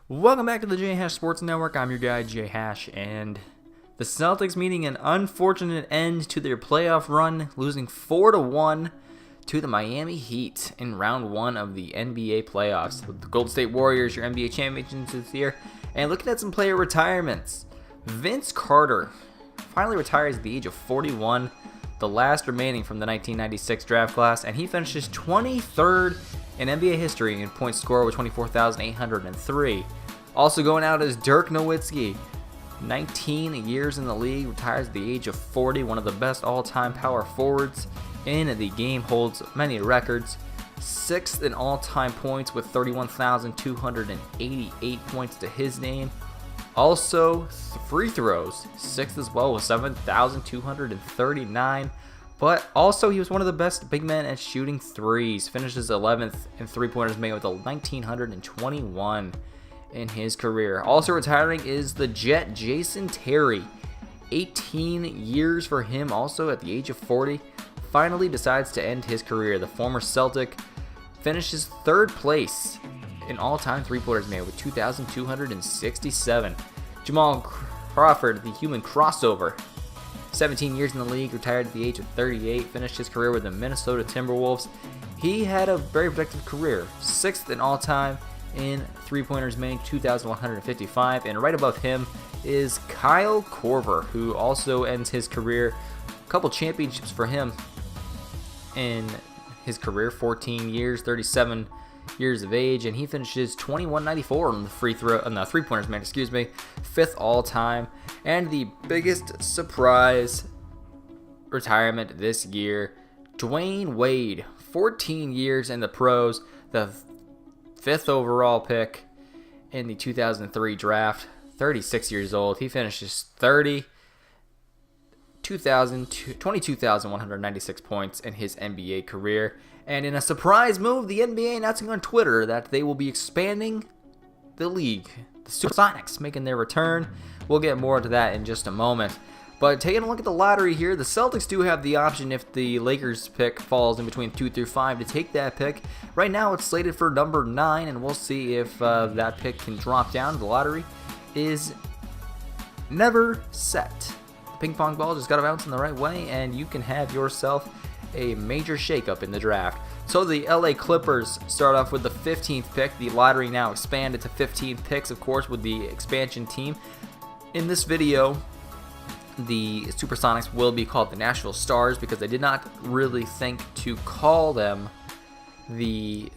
Welcome back to the J Hash Sports Network. I'm your guy, J Hash, and the Celtics meeting an unfortunate end to their playoff run, losing 4-1 to the Miami Heat in round 1 of the NBA playoffs. The Golden State Warriors, your NBA champions this year, and looking at some player retirements. Vince Carter finally retires at the age of 41, the last remaining from the 1996 draft class, and he finishes 23rd in NBA history in points scored with 24,803. Also going out is Dirk Nowitzki, 19 years in the league, retires at the age of 40, one of the best all-time power forwards in the game, holds many records. 6th in all-time points with 31,288 points to his name. Also, free throws, 6th as well with 7,239. But also, he was one of the best big men at shooting threes. Finishes 11th in three-pointers made with 1,921 in his career. Also retiring is the Jet, Jason Terry. 18 years for him, also at the age of 40. Finally decides to end his career. The former Celtic finishes 3rd place in all-time three-pointers made with 2,267. Jamal Crawford, the human crossover. 17 years in the league, retired at the age of 38, finished his career with the Minnesota Timberwolves. He had a very productive career, 6th in all-time in three-pointers made, 2,155, and right above him is Kyle Korver, who also ends his career. A couple championships for him in his career, 14 years, 37 years of age, and he finishes 2194 on the three-pointers made, 5th all-time. And the biggest surprise retirement this year, Dwayne Wade, 14 years in the pros, the 5th overall pick in the 2003 draft, 36 years old. He finishes 22,196 points in his NBA career. And in a surprise move, the NBA announcing on Twitter that they will be expanding the league. The Supersonics making their return. We'll get more into that in just a moment. But taking a look at the lottery here, the Celtics do have the option if the Lakers pick falls in between 2 through 5 to take that pick. Right now it's slated for number 9, and we'll see if that pick can drop down. The lottery is never set. The ping pong ball just got to bounce in the right way, and you can have yourself a major shakeup in the draft. So the LA Clippers start off with the 15th pick. The lottery now expanded to 15 picks, of course, with the expansion team. In this video, the Supersonics will be called the Nashville Stars because they did not really think to call them to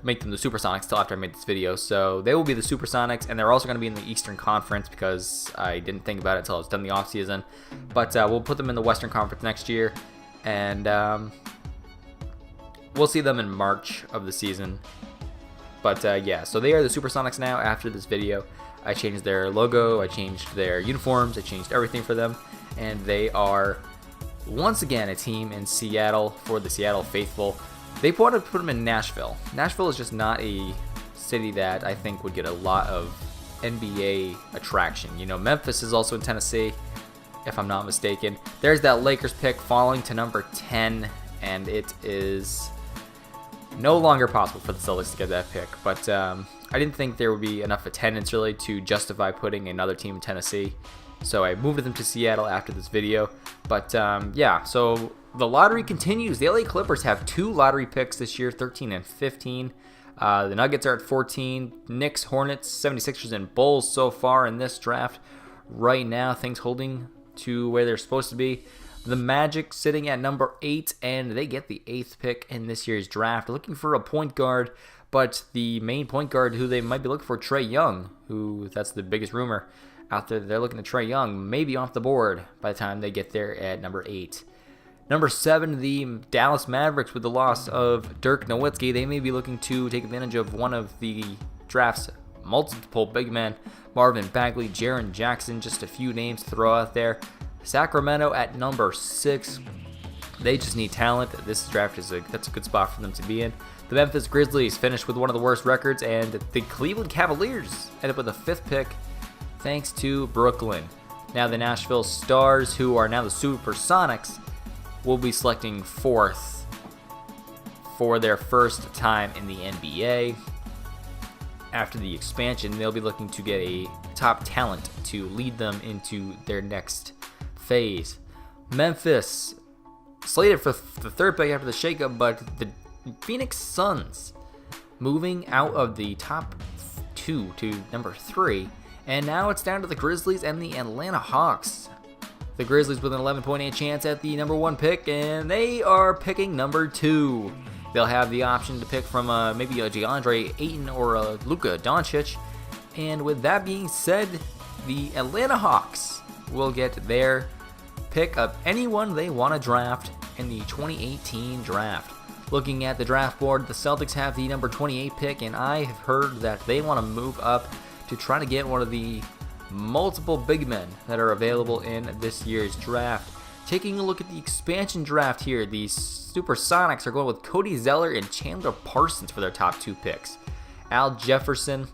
make them the Supersonics till after I made this video. So they will be the Supersonics, and they're also going to be in the Eastern Conference because I didn't think about it until I was done the offseason. But we'll put them in the Western Conference next year, and we'll see them in March of the season. But yeah, so they are the Supersonics now after this video. I changed their logo, I changed their uniforms, I changed everything for them, and they are once again a team in Seattle for the Seattle faithful. They wanted to put them in Nashville. Nashville is just not a city that I think would get a lot of NBA attraction. You know, Memphis is also in Tennessee, if I'm not mistaken. There's that Lakers pick falling to number 10, and it is no longer possible for the Celtics to get that pick. But I didn't think there would be enough attendance really to justify putting another team in Tennessee, so I moved them to Seattle after this video. But yeah, so the lottery continues. The LA Clippers have 2 lottery picks this year, 13 and 15. The Nuggets are at 14. Knicks, Hornets, 76ers, and Bulls so far in this draft. Right now, things holding to where they're supposed to be. The Magic sitting at number 8, and they get the 8th pick in this year's draft. Looking for a point guard, but the main point guard who they might be looking for, Trae Young, who that's the biggest rumor out there. They're looking at Trae Young, maybe off the board by the time they get there at number 8. Number 7, the Dallas Mavericks with the loss of Dirk Nowitzki. They may be looking to take advantage of one of the draft's multiple big men, Marvin Bagley, Jaren Jackson, just a few names to throw out there. Sacramento at number 6. They just need talent. This draft that's a good spot for them to be in. The Memphis Grizzlies finished with one of the worst records, and the Cleveland Cavaliers end up with the 5th pick thanks to Brooklyn. Now the Nashville Stars, who are now the Supersonics, will be selecting 4th for their first time in the NBA. after the expansion, they'll be looking to get a top talent to lead them into their next phase. Memphis, slated for the third pick after the shakeup, but the Phoenix Suns moving out of the top 2 to number 3, and now it's down to the Grizzlies and the Atlanta Hawks. The Grizzlies with an 11.8 chance at the number 1 pick, and they are picking number 2. They'll have the option to pick from maybe a DeAndre Ayton or a Luka Doncic. And with that being said, the Atlanta Hawks will get their pick of anyone they want to draft in the 2018 draft. Looking at the draft board, the Celtics have the number 28 pick, and I have heard that they want to move up to try to get one of the multiple big men that are available in this year's draft. Taking a look at the expansion draft here, the Supersonics are going with Cody Zeller and Chandler Parsons for their top 2 picks. Al Jefferson,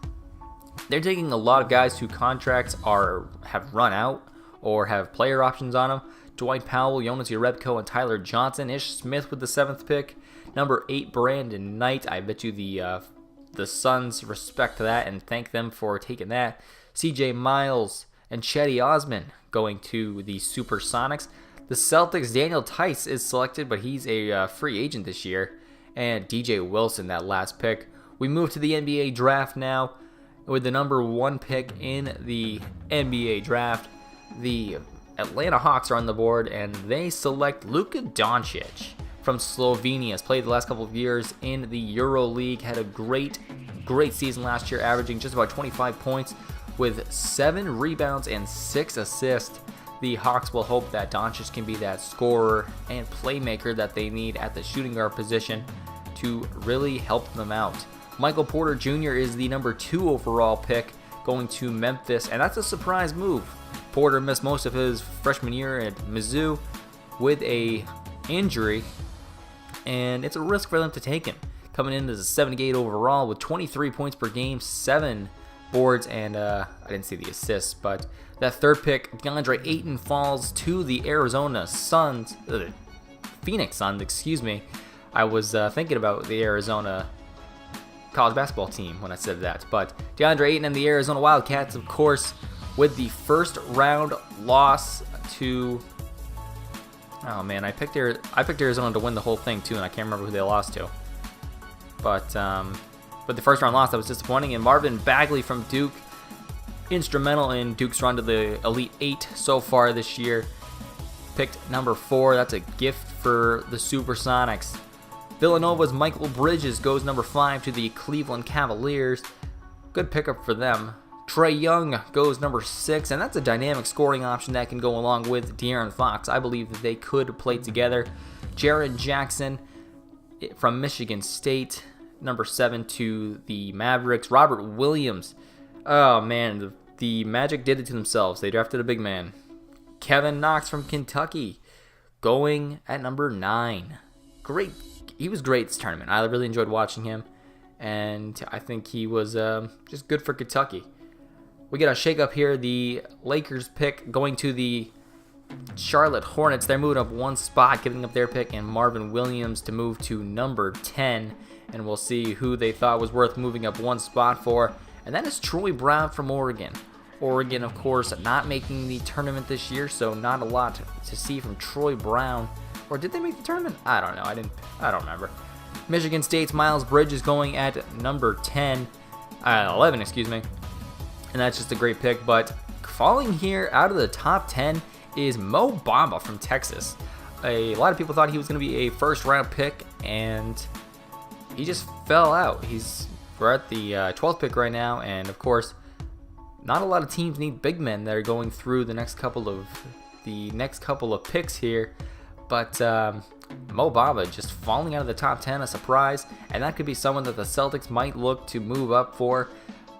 they're taking a lot of guys whose contracts have run out or have player options on them. Dwight Powell, Jonas Jerebko, and Tyler Johnson. Ish Smith with the 7th pick. Number 8, Brandon Knight. I bet you the Suns respect that and thank them for taking that. CJ Miles and Chetty Osman going to the Supersonics. The Celtics, Daniel Tice is selected, but he's a free agent this year. And DJ Wilson, that last pick. We move to the NBA draft now with the number 1 pick in the NBA draft. The Atlanta Hawks are on the board, and they select Luka Doncic from Slovenia. Has played the last couple of years in the Euro League. Had a great season last year, averaging just about 25 points with 7 rebounds and 6 assists. The Hawks will hope that Doncic can be that scorer and playmaker that they need at the shooting guard position to really help them out. Michael Porter Jr. is the number 2 overall pick going to Memphis, and that's a surprise move. Porter missed most of his freshman year at Mizzou with a injury, and it's a risk for them to take him. Coming in as a 78 overall with 23 points per game, 7 boards, and I didn't see the assists, but that 3rd pick, DeAndre Ayton, falls to the Phoenix Suns, excuse me. I was thinking about the Arizona college basketball team when I said that, but DeAndre Ayton and the Arizona Wildcats, of course, with the first round loss to, oh man, I picked Arizona to win the whole thing too, and I can't remember who they lost to. But the first round loss, that was disappointing. And Marvin Bagley from Duke, instrumental in Duke's run to the Elite 8 so far this year. Picked number 4. That's a gift for the Supersonics. Villanova's Michael Bridges goes number 5 to the Cleveland Cavaliers. Good pickup for them. Trae Young goes number 6, and that's a dynamic scoring option that can go along with De'Aaron Fox. I believe that they could play together. Jaren Jackson from Michigan State, number 7 to the Mavericks. Robert Williams. Oh man, the Magic did it to themselves. They drafted a big man. Kevin Knox from Kentucky going at number 9. Great. He was great this tournament. I really enjoyed watching him, and I think he was just good for Kentucky. We get a shakeup here. The Lakers pick going to the Charlotte Hornets. They're moving up 1 spot, giving up their pick, and Marvin Williams to move to number 10. And we'll see who they thought was worth moving up 1 spot for. And that is Troy Brown from Oregon. Oregon, of course, not making the tournament this year, so not a lot to see from Troy Brown. Or did they make the tournament? I don't know. I don't remember. Michigan State's Miles Bridges going at number 11, excuse me. And that's just a great pick. But falling here out of the top 10 is Mo Bamba from Texas. A lot of people thought he was going to be a first-round pick, and he just fell out. We're at the 12th pick right now, and of course, not a lot of teams need big men that are going through the next couple of picks here. But Mo Bamba just falling out of the top 10, a surprise, and that could be someone that the Celtics might look to move up for.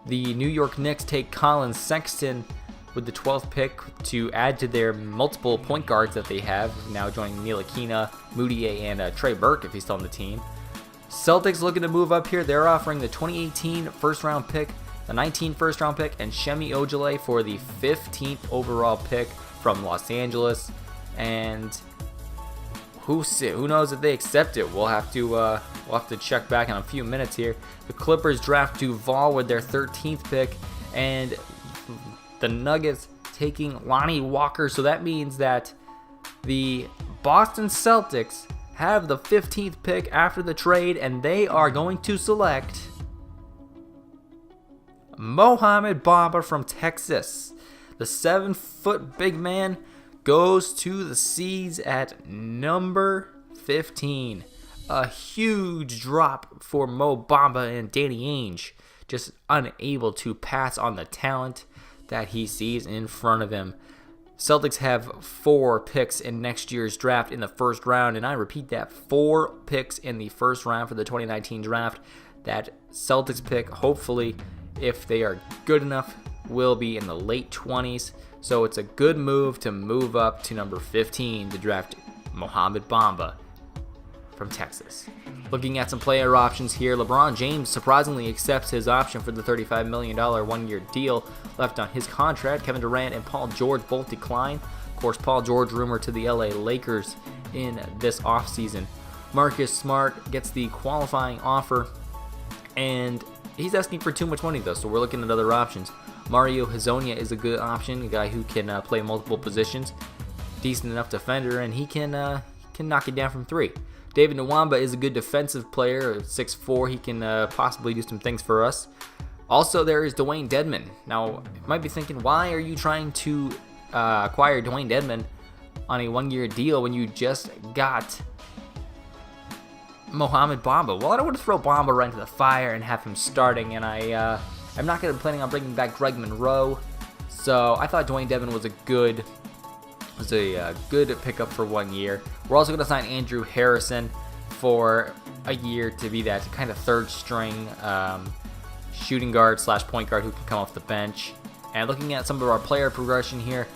The New York Knicks take Colin Sexton with the 12th pick to add to their multiple point guards that they have, now joining Ntilikina, Moutier, and Trey Burke if he's still on the team. Celtics looking to move up here. They're offering the 2018 first-round pick, the 19 first-round pick, and Shemi Ojale for the 15th overall pick from Los Angeles. And who knows if they accept it? We'll have to check back in a few minutes here. The Clippers draft Duval with their 13th pick, and the Nuggets taking Lonnie Walker. So that means that the Boston Celtics have the 15th pick after the trade, and they are going to select Mohamed Bamba from Texas. The 7-foot big man goes to the Seas at number 15. A huge drop for Mo Bamba and Danny Ainge, just unable to pass on the talent that he sees in front of him. Celtics have 4 picks in next year's draft in the first round, and I repeat that, 4 picks in the first round for the 2019 draft. That Celtics pick, hopefully, if they are good enough, will be in the late 20s. So it's a good move to move up to number 15 to draft Mohamed Bamba from Texas. Looking at some player options here, LeBron James surprisingly accepts his option for the $35 million one-year deal left on his contract. Kevin Durant and Paul George both decline. Of course, Paul George rumored to the LA Lakers in this offseason. Marcus Smart gets the qualifying offer, and he's asking for too much money though, so we're looking at other options. Mario Hezonja is a good option, a guy who can play multiple positions, decent enough defender, and he can knock it down from 3. David Nwamba is a good defensive player, 6'4". He can possibly do some things for us. Also, there is Dwayne Dedmon. Now, you might be thinking, why are you trying to acquire Dwayne Dedmon on a one-year deal when you just got Mohamed Bamba? Well, I don't want to throw Bamba right into the fire and have him starting, and I'm not going to planning on bringing back Greg Monroe. So I thought Dwayne Dedmon was a good pickup for 1 year. We're also going to sign Andrew Harrison for a year to be that kind of third string shooting guard / point guard who can come off the bench. And looking at some of our player progression here,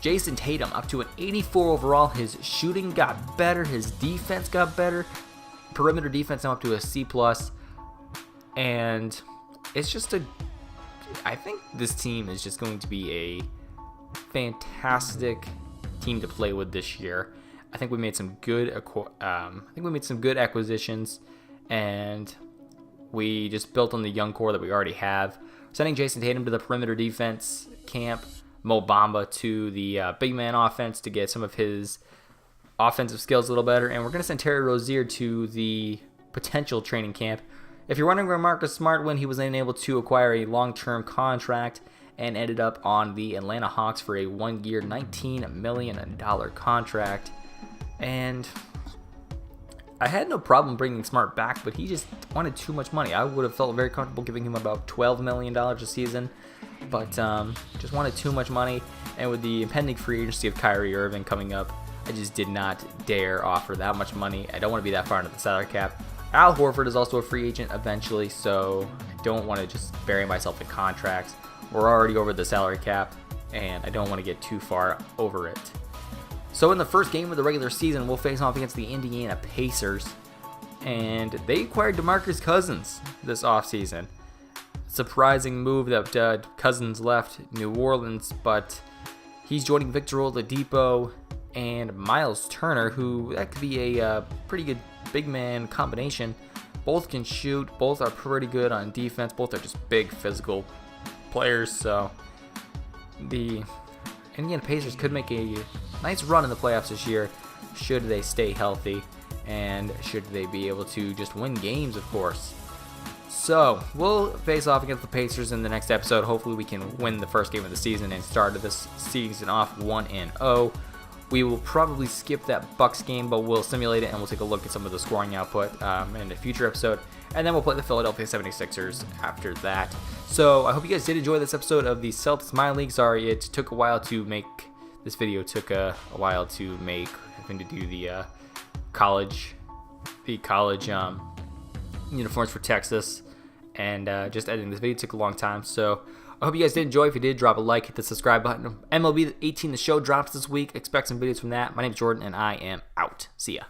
Jason Tatum up to an 84 overall. His shooting got better, his defense got better, perimeter defense now up to a C+, and it's just I think this team is just going to be a fantastic team to play with this year. I think we made some good acquisitions, and we just built on the young core that we already have. Sending Jason Tatum to the perimeter defense camp, Mo Bamba to the big man offense to get some of his offensive skills a little better, and we're going to send Terry Rozier to the potential training camp. If you're wondering where Marcus Smart went, he was unable to acquire a long-term contract and ended up on the Atlanta Hawks for a 1-year, $19 million contract. And I had no problem bringing Smart back, but he just wanted too much money. I would have felt very comfortable giving him about $12 million a season, but just wanted too much money. And with the impending free agency of Kyrie Irving coming up, I just did not dare offer that much money. I don't want to be that far into the salary cap. Al Horford is also a free agent eventually, so I don't want to just bury myself in contracts. We're already over the salary cap, and I don't want to get too far over it. So in the first game of the regular season, we'll face off against the Indiana Pacers, and they acquired DeMarcus Cousins this offseason. Surprising move that Cousins left New Orleans, but he's joining Victor Oladipo and Miles Turner, who that could be a pretty good big man combination. Both can shoot, both are pretty good on defense, both are just big physical players, so the Indiana Pacers could make a nice run in the playoffs this year should they stay healthy and should they be able to just win games, of course. So we'll face off against the Pacers in the next episode. Hopefully we can win the first game of the season and start this season off 1-0. We will probably skip that Bucks game, but we'll simulate it and we'll take a look at some of the scoring output in a future episode. And then we'll play the Philadelphia 76ers after that. So I hope you guys did enjoy this episode of the Celtics MyLeague. Sorry, it took a while to make this video. Took a while to make, having to do the college uniforms for Texas, and just editing this video took a long time. So I hope you guys did enjoy. If you did, drop a like, hit the subscribe button. MLB 18, the show drops this week. Expect some videos from that. My name is Jordan, and I am out. See ya.